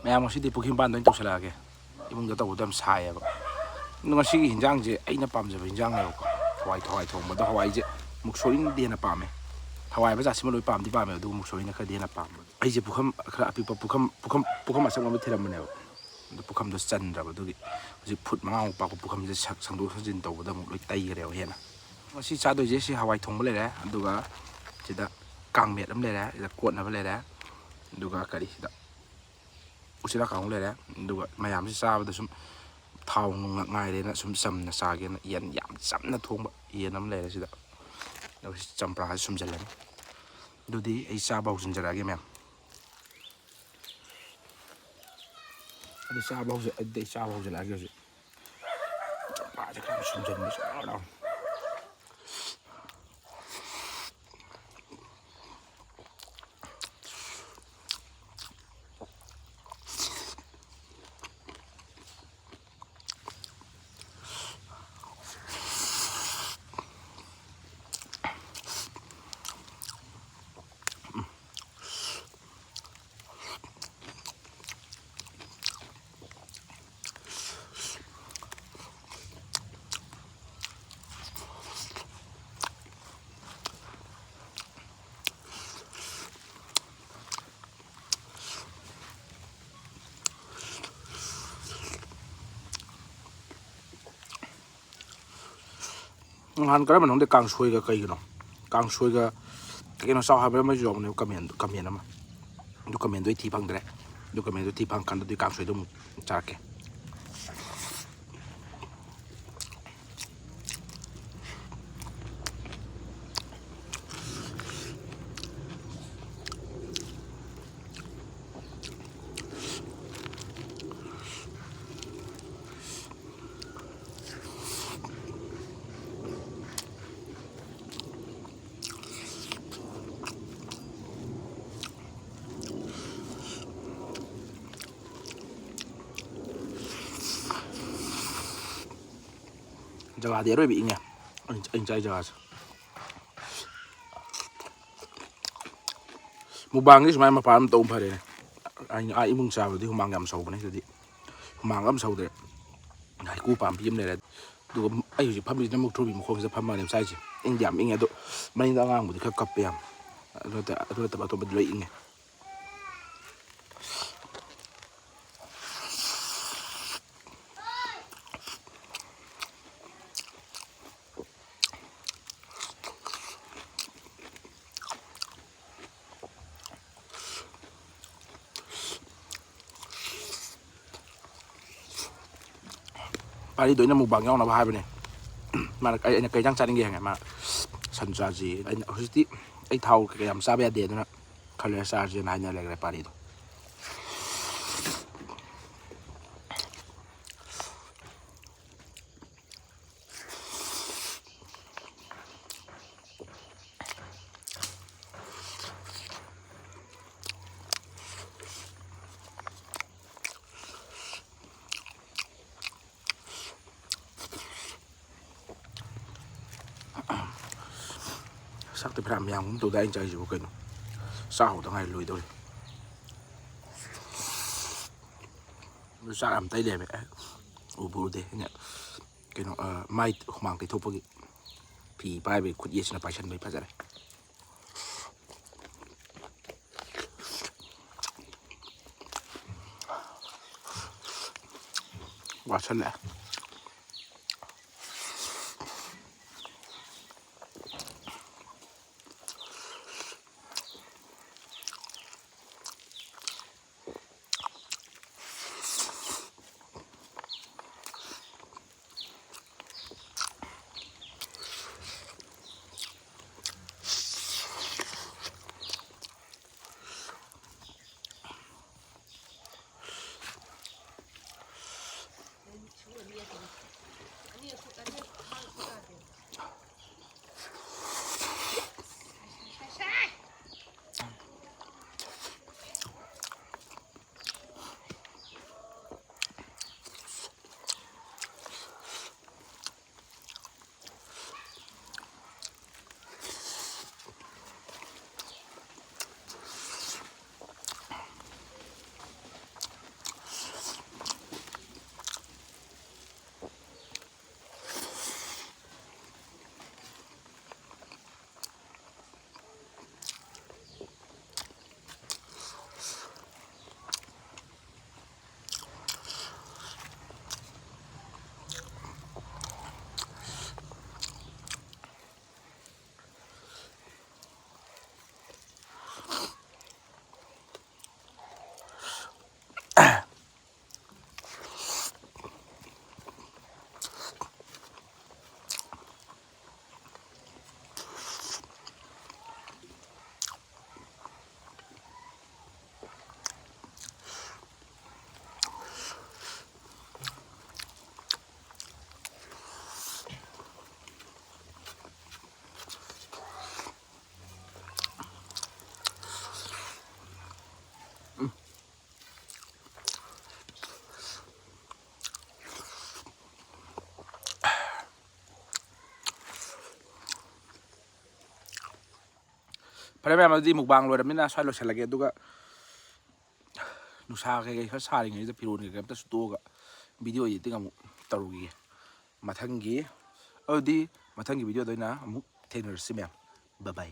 ꯃꯌꯥꯝ ꯉꯁꯤꯗꯤ ꯄꯨꯈ꯭ꯔꯤ ꯃꯄꯥꯟꯗ ꯑꯣꯏꯅ ꯇꯧꯁꯤꯜꯂꯛꯑꯒꯦ ꯏꯃꯨꯡꯗ ꯇꯧꯕꯗꯣ ꯌꯥꯝ ꯁꯥꯏꯌꯦꯕ ꯑꯗꯣ ꯉꯁꯤꯒꯤ ꯍꯤꯟꯖꯥꯡꯁꯦ ꯑꯩꯅ ꯄꯥꯝꯖꯕ ꯍꯤꯟꯖꯥꯡꯅꯦꯕꯀꯣ ꯍꯋꯥꯏ ꯊꯣꯡꯕꯗꯣ ꯍꯋꯥꯏꯁꯦ ꯃꯨꯛꯁꯣꯔꯤꯅꯗꯤ ꯍꯦꯟꯅ ꯄꯥꯝꯃꯦ ꯍꯋꯥꯏꯕ ꯖꯥꯠꯁꯤꯃ ꯂꯣꯏ ꯄꯥꯝꯗꯤ ꯄꯥꯝꯃꯦ ꯑꯗꯨꯒ ꯃꯨꯛꯁꯣꯔꯤꯅ ꯈꯔꯗꯤ ꯍꯦꯟꯅ ꯄꯥꯝꯕ ꯑꯩꯁꯦ ꯄꯨꯈꯝ ꯈꯔ ꯑꯄꯤꯛꯄ ꯄꯨꯈꯝ ꯑꯆꯧꯕ ꯑꯃ ꯊꯤꯔꯝꯕꯅꯦꯕ ꯑꯗꯣ ꯄꯨꯈꯝꯗꯣ ꯆꯟꯗ꯭ꯔꯕ ꯑꯗꯨꯒꯤ ꯍꯧꯖꯤꯛ ꯐꯨꯠ 5ꯃꯨꯛ ꯄꯥꯛꯄ ꯄꯨꯈꯝꯁꯦ ꯁꯪꯗꯣꯛ ꯁꯪꯖꯤꯟ ꯇꯧꯕꯗ ꯑꯃꯨꯛ ꯂꯣꯏ ꯇꯩꯈ꯭ꯔꯦꯕ ꯍꯦꯟꯅ ꯉꯁꯤ ꯆꯥꯗꯣꯏꯁꯦ ꯁꯤ ꯍꯋꯥꯏ ꯊꯣꯡꯕ ꯂꯩꯔꯦ ꯑꯗꯨꯒ ꯁꯤꯗ ꯀꯥꯡꯃꯦꯠ ꯑꯃ ꯂꯩꯔꯦ ꯁꯤꯗ ꯀꯣꯠꯅꯕ ꯂꯩꯔꯦ ꯑꯗꯨꯒ ꯀꯔꯤ ꯁꯤꯗ ꯎꯆꯤꯅꯥ ꯀꯥꯡꯍꯧ ꯂꯩꯔꯦ ꯑꯗꯨꯒ ꯃꯌꯥꯝꯁꯤ ꯆꯥꯕꯗ ꯁꯨꯝ ꯊꯥꯎ ꯅꯨꯡ ꯉꯥꯏꯔꯦꯅ ꯁꯨꯝ ꯆꯝꯅ ꯆꯥꯒꯦꯅ ꯌꯦꯟ ꯌꯥꯝ ꯆꯝꯅ ꯊꯣꯡꯕ ꯌꯦꯟ ꯑꯃ ꯂꯩꯔꯦ ꯁꯤꯗ ꯑꯗꯨꯒ ꯆꯝꯄ꯭ꯔꯥꯁꯤ ꯁꯨꯝꯖꯤꯜꯂꯅꯤ ꯑꯗꯨꯗꯤ ꯑꯩ ꯆꯥꯕ ꯍꯧꯖꯤꯟꯖꯔꯛꯑꯒꯦ ꯃꯌꯥꯝ ꯑꯗꯨ ꯑꯩ ꯆꯥꯕ ꯍꯧꯖꯤꯜꯂꯛꯑꯒꯦ ꯍꯧꯖꯤꯛ ꯆꯝꯄ꯭ꯔꯥꯁꯦ ꯈꯔ ꯁꯨꯝꯖꯤꯟꯕ ꯆꯥꯎ ꯅꯍꯥꯟ ꯀꯔꯝꯕꯅꯣ ꯀꯥꯡꯁꯣꯏꯒ ꯀꯩꯒꯤꯅꯣ ꯀꯥꯡꯁꯣꯏꯒ ꯀꯩꯅꯣ ꯆꯥꯎ ꯍꯥꯏꯕ ꯑꯃꯁꯨ ꯌꯥꯎꯕꯅꯦꯕ ꯀꯃꯦꯟ ꯑꯃ ꯑꯗꯨ ꯀꯃꯦꯟꯗꯣ ꯑꯩ ꯊꯤ ꯐꯪꯗ꯭ꯔꯦ ꯑꯗꯨ ꯀꯃꯦꯟꯗꯣ ꯊꯤ ꯐꯪꯀꯥꯟꯗ ꯑꯗꯨꯒꯤ ꯀꯥꯡꯁꯣꯏꯗꯣ ꯑꯃꯨꯛ ꯆꯥꯔꯛꯀꯦ ꯖꯒꯥꯗꯤ ꯑꯔꯣꯏꯕ ꯏꯪꯉꯦ ꯑꯩꯅ ꯆꯥꯏ ꯖꯒꯥꯁꯦ ꯃꯨꯛꯕꯥꯡꯗꯤ ꯁꯨꯃꯥꯏꯅ ꯃꯄꯥꯟ ꯑꯃ ꯇꯧꯕ ꯐꯔꯦꯅꯦ ꯑꯩꯅ ꯏꯃꯨꯡ ꯆꯥꯕꯗꯤ ꯍꯨꯃꯥꯡ ꯌꯥꯝ ꯁꯧꯕꯅꯦ ꯁꯤꯗꯗꯤ ꯍꯨꯃꯥꯡ ꯑꯃ ꯁꯧꯗ꯭ꯔꯦ ꯍꯩꯀꯨ ꯄꯥꯝꯕꯤ ꯑꯃ ꯂꯩꯔꯦ ꯑꯗꯨꯒ ꯑꯩ ꯍꯧꯖꯤꯛ ꯐꯝꯃꯤꯁꯤꯅ ꯃꯨꯛꯊ꯭ꯔꯨꯕꯤ ꯃꯈꯣꯡꯁꯤꯗ ꯐꯝꯃꯒꯅꯦ ꯆꯥꯏꯁꯦ ꯏꯪꯗꯤ ꯌꯥꯝ ꯏꯪꯉꯦ ꯑꯗꯣ ꯃꯅꯤꯡꯗ ꯑꯉꯥꯡꯕꯨꯗꯤ ꯈꯔ ꯀꯞꯄꯦ ꯌꯥꯝ ꯑꯗꯨ ꯅꯠꯇꯕ ꯑꯇꯣꯞꯄꯗꯤ ꯂꯣꯏ ꯏꯪꯉꯦ ꯄꯥꯔꯤꯗꯣ ꯑꯩꯅ ꯃꯨꯛꯕꯥꯡ ꯌꯥꯎꯅꯕ ꯍꯥꯏꯕꯅꯦ ꯃꯥꯅ ꯑꯩꯅ ꯀꯩ ꯏꯟꯖꯥꯡ ꯆꯥꯅꯤꯡꯒꯦ ꯍꯪꯉꯦ ꯃꯥ ꯁꯟ ꯆꯥꯁꯤ ꯑꯩꯅ ꯍꯧꯖꯤꯛꯇꯤ ꯑꯩ ꯊꯥꯎ ꯀꯩꯀꯥ ꯌꯥꯝ ꯆꯥꯕ ꯌꯥꯗꯦ ꯑꯗꯨꯅ ꯈꯔ ꯂꯩꯔ ꯆꯥꯔꯁꯦꯅ ꯍꯥꯏꯅ ꯂꯩꯈ꯭ꯔꯦ ꯄꯥꯔꯤꯗꯣ ꯆꯥꯛꯇꯤ ꯐꯅꯌꯥꯝ ꯌꯥꯝꯒꯨꯝ ꯇꯧꯗꯥ ꯑꯩꯅ ꯆꯥꯏꯁꯤꯕꯨ ꯀꯩꯅꯣ ꯆꯥꯍꯧꯗ ꯉꯥꯏ ꯂꯣꯏꯗꯧꯔꯦ ꯑꯗꯨ ꯆꯥꯛ ꯌꯥꯝ ꯇꯩ ꯂꯩꯔꯝꯃꯦ ꯎꯕꯨ ꯎꯗꯦ ꯑꯩꯅ ꯀꯩꯅꯣ ꯃꯥꯏ ꯍꯨꯃꯥꯡ ꯇꯩꯊꯣꯛꯄꯒꯤ ꯐꯤ ꯄꯥꯏꯕꯒꯤ ꯈꯨꯠ ꯌꯦꯠꯁꯤꯅ ꯄꯥꯏꯁꯟꯕꯒꯤ ꯐꯖꯔꯦ ꯋꯥꯁꯜꯂꯛꯑꯦ ꯐꯔꯦ ꯃꯌꯥꯝ ꯑꯗꯨꯗꯤ ꯃꯨꯛꯕꯥꯡ ꯂꯣꯏꯔꯕꯅꯤꯅ ꯁ꯭ꯋꯥꯏ ꯂꯣꯏꯁꯤꯜꯂꯒꯦ ꯑꯗꯨꯒ ꯅꯨꯡꯁꯥ ꯀꯩꯀꯩ ꯈꯔ ꯁꯥꯔꯤꯉꯩꯁꯤꯗ ꯐꯤꯔꯣꯜ ꯀꯩꯀꯩ ꯑꯝꯇ ꯁꯨꯠꯇꯣꯛꯑꯒ ꯚꯤꯗꯤꯑꯣ ꯏꯗꯤꯇꯤꯡ ꯑꯃꯨꯛ ꯇꯧꯔꯨꯈꯤꯒꯦ ꯃꯊꯪꯒꯤ ꯑꯗꯨꯗꯤ ꯃꯊꯪꯒꯤ ꯚꯤꯗꯤꯑꯣꯗ ꯑꯣꯏꯅ ꯑꯃꯨꯛ ꯊꯦꯡꯅꯔꯁꯤ ꯃꯌꯥꯝ ꯕꯥꯏ ꯕꯥꯏ